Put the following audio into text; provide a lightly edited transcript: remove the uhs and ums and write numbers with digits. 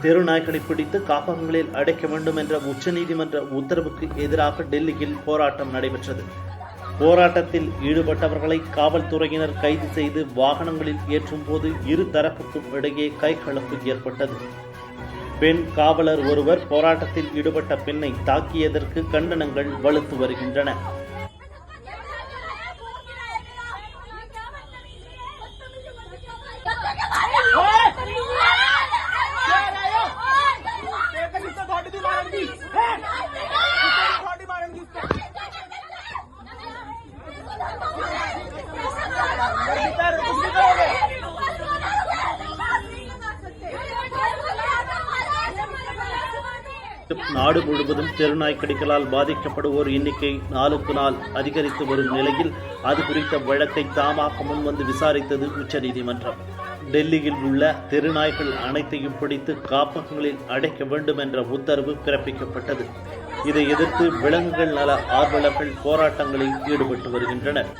தெருநாய்களை பிடித்து காப்பகங்களில் அடைக்க வேண்டும் என்ற உச்சநீதிமன்ற உத்தரவுக்கு எதிராக டெல்லியில் போராட்டம் நடைபெற்றது. போராட்டத்தில் ஈடுபட்டவர்களை காவல்துறையினர் கைது செய்து வாகனங்களில் ஏற்றும் போது இரு தரப்புக்கும் இடையே கைகலப்பு ஏற்பட்டது. பெண் காவலர் ஒருவர் போராட்டத்தில் ஈடுபட்ட பெண்ணை தாக்கியதற்கு கண்டனங்கள் வலுத்து வருகின்றன. நாடு முழுவதும் தெருநாய் கடிகளால் பாதிக்கப்படுவோர் எண்ணிக்கை நாளுக்கு நாள் அதிகரித்து வரும் நிலையில் அது குறித்த வழக்கை தாமாக முன்வந்து விசாரித்தது உச்சநீதிமன்றம். டெல்லியில் உள்ள தெருநாய்கள் அனைத்தையும் பிடித்து காப்பகங்களில் அடைக்க வேண்டும் என்ற உத்தரவு பிறப்பிக்கப்பட்டது. இதை எதிர்த்து விலங்குகள் நல ஆர்வலர்கள் போராட்டங்களில் ஈடுபட்டு வருகின்றனர்.